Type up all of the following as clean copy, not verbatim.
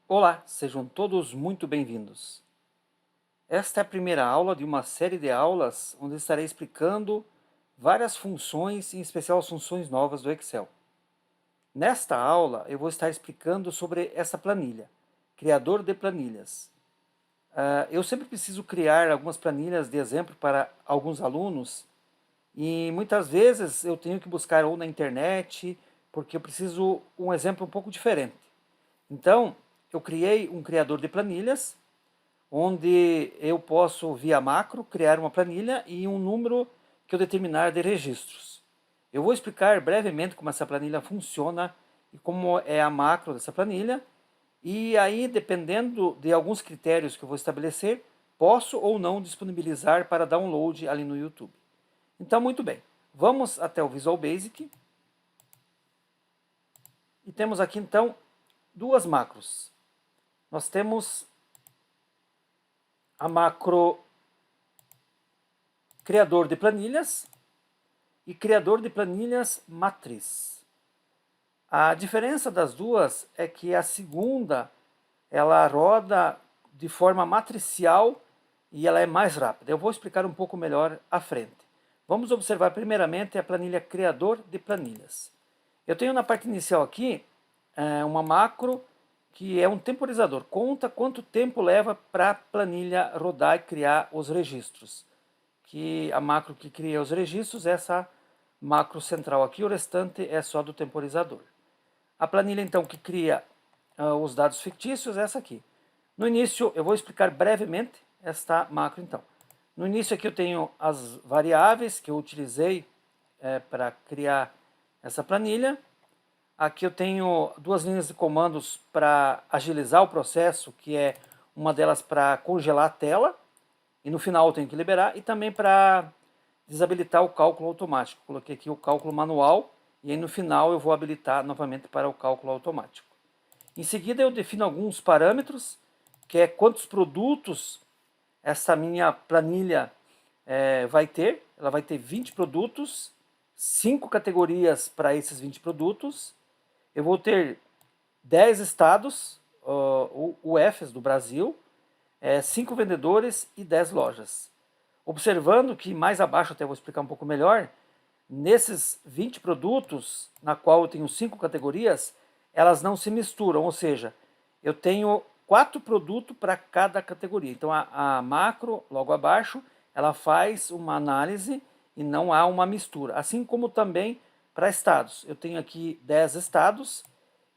Olá, sejam todos muito bem-vindos. Esta é a primeira aula de uma série de aulas onde estarei explicando várias funções, em especial as funções novas do Excel. Nesta aula, eu vou estar explicando sobre essa planilha, criador de planilhas. Eu sempre preciso criar algumas planilhas de exemplo para alguns alunos e muitas vezes eu tenho que buscar ou na internet, porque eu preciso um exemplo um pouco diferente. Então, eu criei um criador de planilhas onde eu posso, via macro, criar uma planilha e um número que eu determinar de registros. Eu vou explicar brevemente como essa planilha funciona e como é a macro dessa planilha, e aí, dependendo de alguns critérios que eu vou estabelecer, posso ou não disponibilizar para download ali no YouTube. Então, muito bem, vamos até o Visual Basic, e temos aqui então duas macros. Nós temos a macro criador de planilhas e criador de planilhas matriz. A diferença das duas é que a segunda ela roda de forma matricial e ela é mais rápida. Eu vou explicar um pouco melhor à frente. Vamos observar primeiramente a planilha criador de planilhas. Eu tenho na parte inicial aqui uma macro que é um temporizador. Conta quanto tempo leva para a planilha rodar e criar os registros. Que a macro que cria os registros é essa macro central aqui, o restante é só do temporizador. A planilha então que cria os dados fictícios é essa aqui. No início eu vou explicar brevemente esta macro então. No início aqui eu tenho as variáveis que eu utilizei para criar essa planilha. Aqui eu tenho duas linhas de comandos para agilizar o processo, que é uma delas para congelar a tela, e no final eu tenho que liberar, e também para desabilitar o cálculo automático. Coloquei aqui o cálculo manual, e aí no final eu vou habilitar novamente para o cálculo automático. Em seguida eu defino alguns parâmetros, que é quantos produtos essa minha planilha vai ter. Ela vai ter 20 produtos, 5 categorias para esses 20 produtos. Eu vou ter 10 estados, UFs do Brasil, 5 vendedores e 10 lojas. Observando que mais abaixo, até vou explicar um pouco melhor, nesses 20 produtos, na qual eu tenho 5 categorias, elas não se misturam, ou seja, eu tenho 4 produtos para cada categoria. Então a macro, logo abaixo, ela faz uma análise e não há uma mistura. Assim como também para estados. Eu tenho aqui 10 estados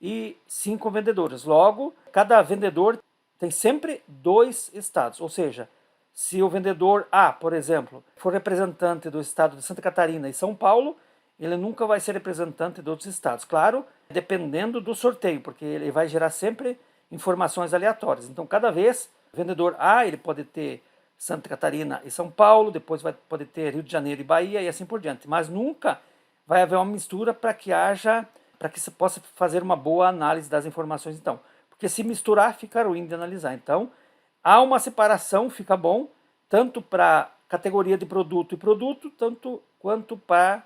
e 5 vendedores. Logo, cada vendedor tem sempre 2 estados, ou seja, se o vendedor A, por exemplo, for representante do estado de Santa Catarina e São Paulo, ele nunca vai ser representante de outros estados. Claro, dependendo do sorteio, porque ele vai gerar sempre informações aleatórias. Então, cada vez, o vendedor A, ele pode ter Santa Catarina e São Paulo, depois vai poder ter Rio de Janeiro e Bahia e assim por diante. Mas nunca vai haver uma mistura para que se possa fazer uma boa análise das informações, então. Porque se misturar, fica ruim de analisar. Então, há uma separação, fica bom, tanto para categoria de produto e produto, tanto quanto para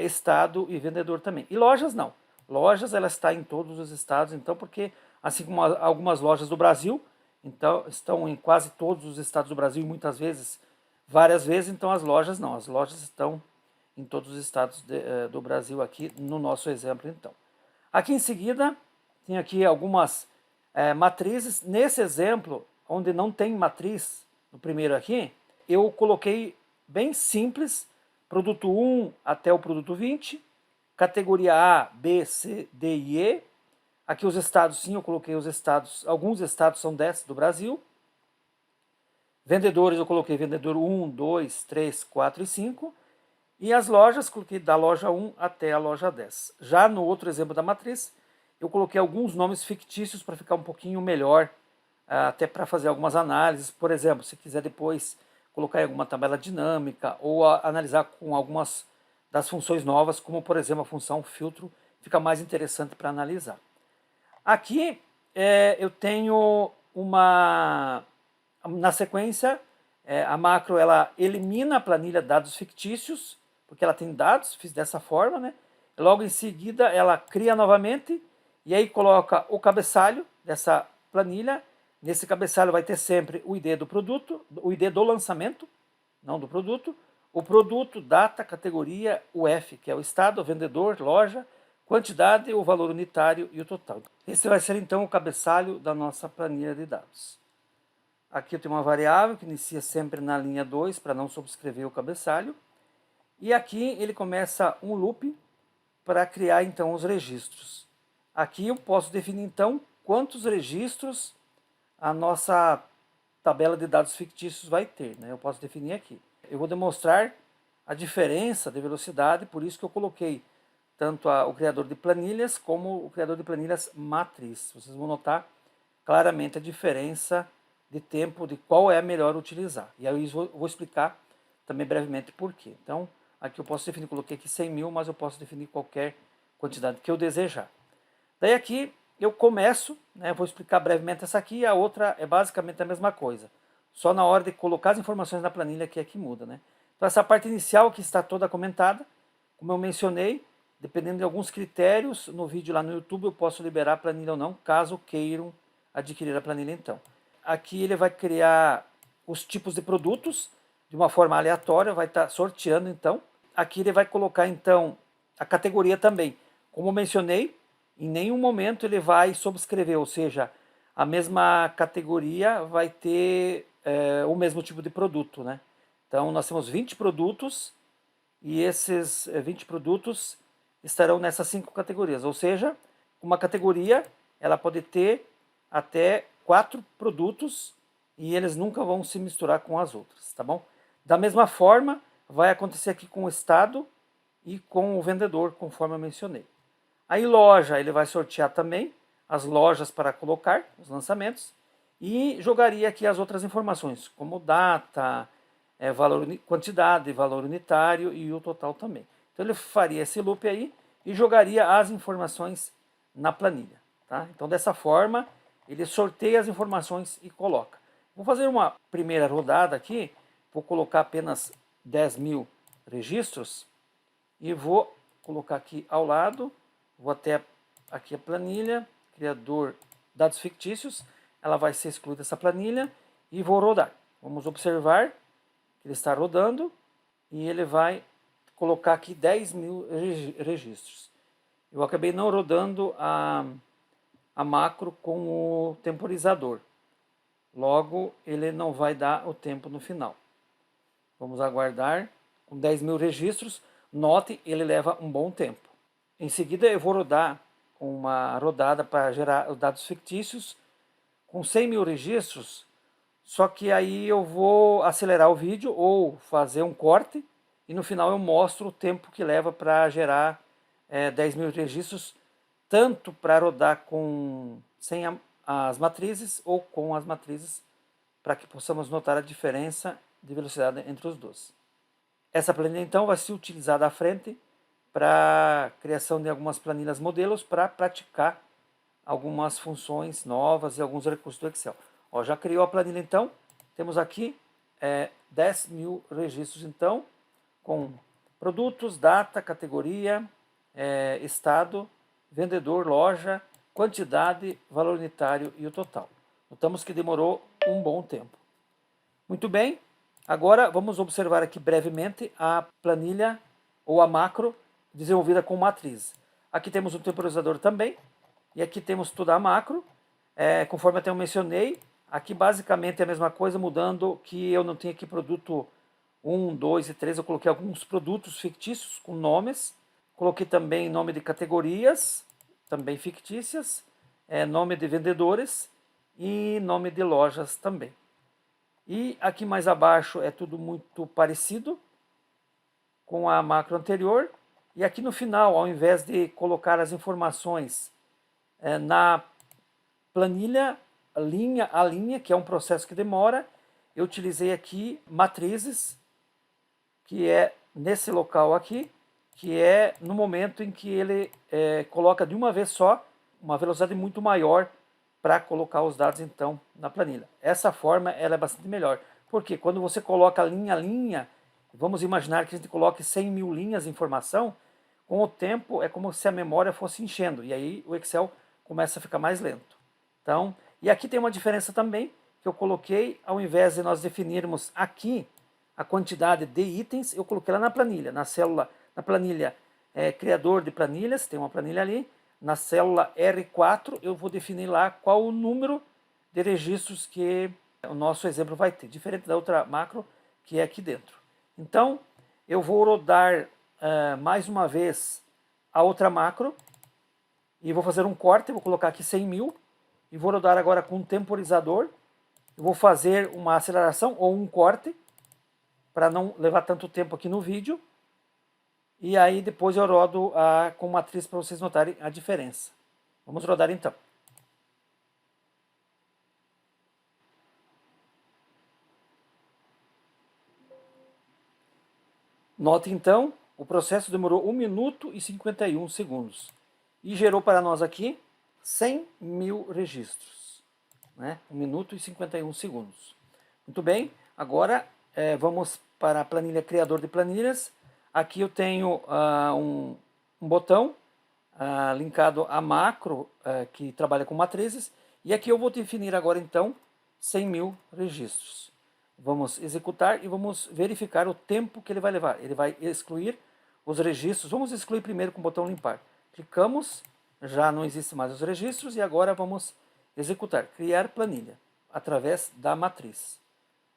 estado e vendedor também. E lojas não. Lojas, ela está em todos os estados, então, porque assim como algumas lojas do Brasil, então estão em quase todos os estados do Brasil, muitas vezes, várias vezes, então as lojas não. As lojas estão em todos os estados do Brasil aqui, no nosso exemplo, então. Aqui em seguida, tem aqui algumas matrizes. Nesse exemplo, onde não tem matriz, no primeiro aqui, eu coloquei bem simples, produto 1 até o produto 20, categoria A, B, C, D e E. Aqui os estados, sim, eu coloquei os estados, alguns estados são 10 do Brasil. Vendedores, eu coloquei vendedor 1, 2, 3, 4 e 5. E as lojas, coloquei da loja 1 até a loja 10. Já no outro exemplo da matriz, eu coloquei alguns nomes fictícios para ficar um pouquinho melhor, até para fazer algumas análises. Por exemplo, se quiser depois colocar em alguma tabela dinâmica ou analisar com algumas das funções novas, como por exemplo a função filtro, fica mais interessante para analisar. Aqui eu tenho na sequência, a macro ela elimina a planilha dados fictícios, porque ela tem dados, fiz dessa forma, né? Logo em seguida ela cria novamente e aí coloca o cabeçalho, dessa planilha. Nesse cabeçalho vai ter sempre o ID do produto, o ID do lançamento, não do produto, o produto, data, categoria, o F, que é o estado, o vendedor, loja, quantidade, o valor unitário e o total. Esse vai ser então o cabeçalho da nossa planilha de dados. Aqui eu tenho uma variável que inicia sempre na linha 2 para não subscrever o cabeçalho. E aqui ele começa um loop para criar então os registros. Aqui eu posso definir então quantos registros a nossa tabela de dados fictícios vai ter, né? Eu posso definir aqui. Eu vou demonstrar a diferença de velocidade, por isso que eu coloquei tanto o criador de planilhas como o criador de planilhas matriz. Vocês vão notar claramente a diferença de tempo de qual é a melhor utilizar. E aí eu vou explicar também brevemente por quê. Então, aqui eu posso definir, coloquei aqui 100 mil, mas eu posso definir qualquer quantidade que eu desejar. Daí aqui eu começo, né, vou explicar brevemente essa aqui, a outra é basicamente a mesma coisa. Só na hora de colocar as informações na planilha que é que muda, né? Então essa parte inicial que está toda comentada, como eu mencionei, dependendo de alguns critérios, no vídeo lá no YouTube eu posso liberar a planilha ou não, caso queiram adquirir a planilha então. Aqui ele vai criar os tipos de produtos de uma forma aleatória, vai estar sorteando então. Aqui ele vai colocar então a categoria também. Como eu mencionei, em nenhum momento ele vai subscrever, ou seja, a mesma categoria vai ter o mesmo tipo de produto, né? Então nós temos 20 produtos e esses 20 produtos estarão nessas 5 categorias, ou seja, uma categoria ela pode ter até 4 produtos e eles nunca vão se misturar com as outras, tá bom? Da mesma forma, vai acontecer aqui com o estado e com o vendedor, conforme eu mencionei. Aí loja, ele vai sortear também as lojas para colocar os lançamentos e jogaria aqui as outras informações, como data, valor, quantidade, valor unitário e o total também. Então ele faria esse loop aí e jogaria as informações na planilha. Tá? Então dessa forma ele sorteia as informações e coloca. Vou fazer uma primeira rodada aqui, vou colocar apenas 10 mil registros e vou colocar aqui ao lado. Vou até aqui a planilha, criador dados fictícios, ela vai ser excluída essa planilha e vou rodar. Vamos observar que ele está rodando e ele vai colocar aqui 10 mil registros. Eu acabei não rodando a macro com o temporizador. Logo, ele não vai dar o tempo no final. Vamos aguardar. Com 10 mil registros, note, ele leva um bom tempo. Em seguida, eu vou rodar uma rodada para gerar os dados fictícios com 100 mil registros, só que aí eu vou acelerar o vídeo ou fazer um corte e no final eu mostro o tempo que leva para gerar 10 mil registros, tanto para rodar sem as matrizes ou com as matrizes, para que possamos notar a diferença de velocidade entre os dois. Essa planilha então vai ser utilizada à frente para criação de algumas planilhas modelos para praticar algumas funções novas e alguns recursos do Excel. Ó, já criou a planilha então, temos aqui 10 mil registros então, com produtos, data, categoria, estado, vendedor, loja, quantidade, valor unitário e o total. Notamos que demorou um bom tempo. Muito bem, agora vamos observar aqui brevemente a planilha ou a macro desenvolvida com matriz. Aqui temos um temporizador também, e aqui temos toda a macro, conforme até eu mencionei, aqui basicamente é a mesma coisa, mudando que eu não tenho aqui produto 1, 2 e 3, eu coloquei alguns produtos fictícios com nomes, coloquei também nome de categorias, também fictícias, nome de vendedores e nome de lojas também. E aqui mais abaixo é tudo muito parecido com a macro anterior. E aqui no final, ao invés de colocar as informações na planilha, linha a linha, que é um processo que demora, eu utilizei aqui matrizes, que é nesse local aqui, que é no momento em que ele coloca de uma vez só uma velocidade muito maior para colocar os dados então na planilha. Essa forma ela é bastante melhor, porque quando você coloca linha a linha, vamos imaginar que a gente coloque 100 mil linhas de informação, com o tempo é como se a memória fosse enchendo, e aí o Excel começa a ficar mais lento. Então, e aqui tem uma diferença também, que eu coloquei, ao invés de nós definirmos aqui a quantidade de itens, eu coloquei lá na planilha, na célula, na planilha criador de planilhas, tem uma planilha ali, na célula R4 eu vou definir lá qual o número de registros que o nosso exemplo vai ter, diferente da outra macro que é aqui dentro. Então, eu vou rodar mais uma vez a outra macro e vou fazer um corte, vou colocar aqui 100.000 e vou rodar agora com um temporizador. Eu vou fazer uma aceleração ou um corte para não levar tanto tempo aqui no vídeo. E aí depois eu rodo com matriz para vocês notarem a diferença. Vamos rodar então. Note então, o processo demorou 1 minuto e 51 segundos. E gerou para nós aqui 100.000 registros. Né? 1 minuto e 51 segundos. Muito bem, agora vamos para a planilha criador de planilhas. Aqui eu tenho um botão linkado a macro que trabalha com matrizes. E aqui eu vou definir agora então 100.000 registros. Vamos executar e vamos verificar o tempo que ele vai levar. Ele vai excluir os registros. Vamos excluir primeiro com o botão limpar. Clicamos, já não existe mais os registros e agora vamos executar, criar planilha através da matriz.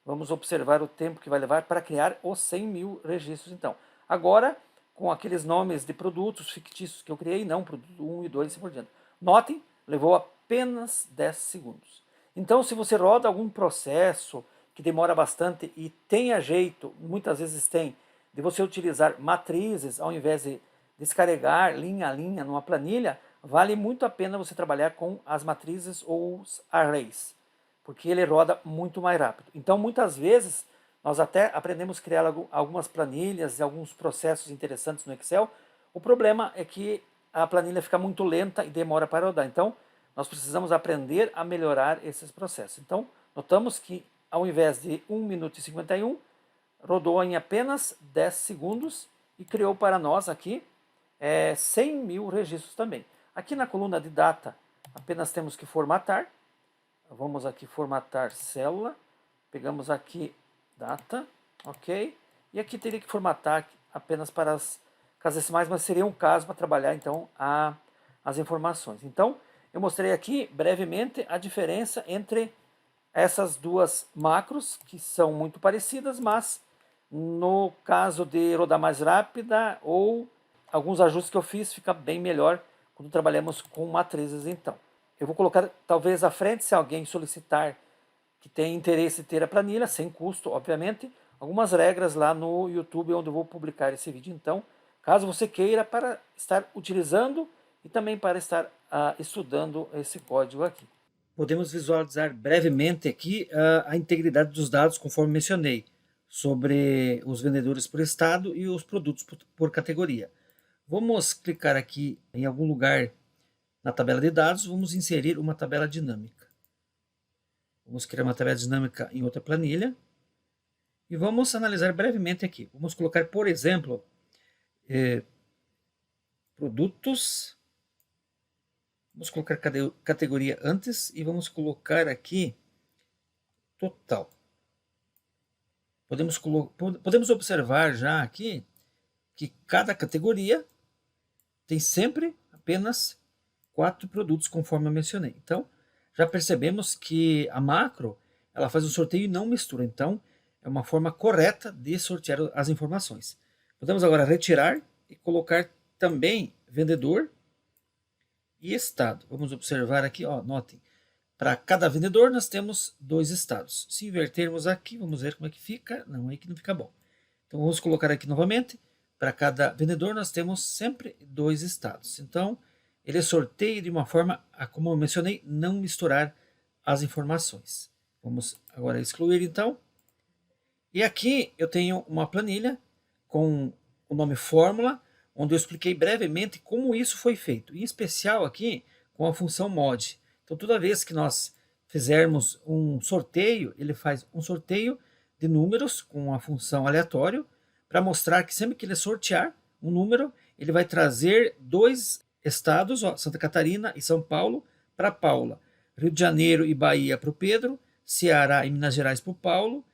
Vamos observar o tempo que vai levar para criar os 100.000 registros então. Agora, com aqueles nomes de produtos fictícios que eu criei, não, produto 1 e 2 e assim por diante. Notem, levou apenas 10 segundos. Então, se você roda algum processo que demora bastante e tenha jeito, muitas vezes tem, de você utilizar matrizes ao invés de descarregar linha a linha numa planilha, vale muito a pena você trabalhar com as matrizes ou os arrays, porque ele roda muito mais rápido. Então, muitas vezes, nós até aprendemos a criar algumas planilhas e alguns processos interessantes no Excel. O problema é que a planilha fica muito lenta e demora para rodar. Então, nós precisamos aprender a melhorar esses processos. Então, notamos que ao invés de 1 minuto e 51, rodou em apenas 10 segundos e criou para nós aqui 100.000 registros também. Aqui na coluna de data, apenas temos que formatar. Vamos aqui formatar célula. Pegamos aqui data, ok? E aqui teria que formatar apenas para as casas decimais, mas seria um caso para trabalhar então as informações. Então, eu mostrei aqui brevemente a diferença entre essas duas macros, que são muito parecidas, mas no caso de rodar mais rápida ou alguns ajustes que eu fiz, fica bem melhor quando trabalhamos com matrizes então. Eu vou colocar talvez à frente, se alguém solicitar que tem interesse em ter a planilha, sem custo, obviamente, algumas regras lá no YouTube, onde eu vou publicar esse vídeo. Então, caso você queira, para estar utilizando e também para estar estudando esse código aqui. Podemos visualizar brevemente aqui a integridade dos dados, conforme mencionei, sobre os vendedores por estado e os produtos por categoria. Vamos clicar aqui em algum lugar na tabela de dados, vamos inserir uma tabela dinâmica. Vamos criar uma tabela dinâmica em outra planilha e vamos analisar brevemente aqui. Vamos colocar, por exemplo, produtos. Vamos colocar categoria antes e vamos colocar aqui total. Podemos observar já aqui que cada categoria tem sempre apenas 4 produtos, conforme eu mencionei. Então, já percebemos que a macro ela faz um sorteio e não mistura. Então, é uma forma correta de sortear as informações. Podemos agora retirar e colocar também vendedor e estado. Vamos observar aqui, ó, notem, para cada vendedor nós temos 2 estados. Se invertermos aqui, vamos ver como é que fica. Não, aí que não fica bom. Então vamos colocar aqui novamente, para cada vendedor nós temos sempre 2 estados. Então ele sorteia de uma forma, como eu mencionei, não misturar as informações. Vamos agora excluir então. E aqui eu tenho uma planilha com o nome fórmula, onde eu expliquei brevemente como isso foi feito, em especial aqui com a função mod. Então, toda vez que nós fizermos um sorteio, ele faz um sorteio de números com a função aleatório, para mostrar que sempre que ele sortear um número, ele vai trazer 2 estados, ó, Santa Catarina e São Paulo, para Paula. Rio de Janeiro e Bahia para o Pedro, Ceará e Minas Gerais para o Paulo,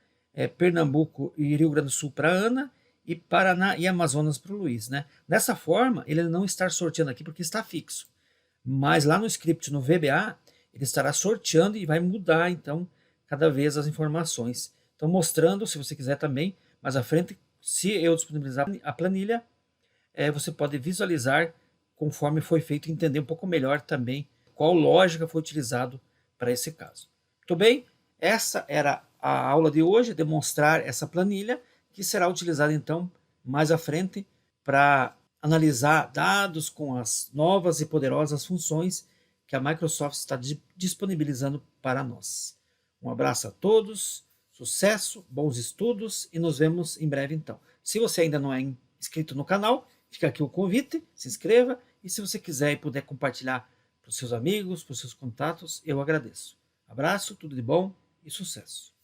Pernambuco e Rio Grande do Sul para a Ana, e Paraná e Amazonas para o Luiz. Né? Dessa forma, ele não está sorteando aqui porque está fixo. Mas lá no script, no VBA, ele estará sorteando e vai mudar, então, cada vez as informações. Então, mostrando, se você quiser também, mais à frente, se eu disponibilizar a planilha, você pode visualizar conforme foi feito e entender um pouco melhor também qual lógica foi utilizado para esse caso. Muito bem, essa era a aula de hoje, demonstrar essa planilha, que será utilizada então mais à frente para analisar dados com as novas e poderosas funções que a Microsoft está disponibilizando para nós. Um abraço a todos, sucesso, bons estudos e nos vemos em breve então. Se você ainda não é inscrito no canal, fica aqui o convite, se inscreva e se você quiser e puder compartilhar para os seus amigos, para os seus contatos, eu agradeço. Abraço, tudo de bom e sucesso!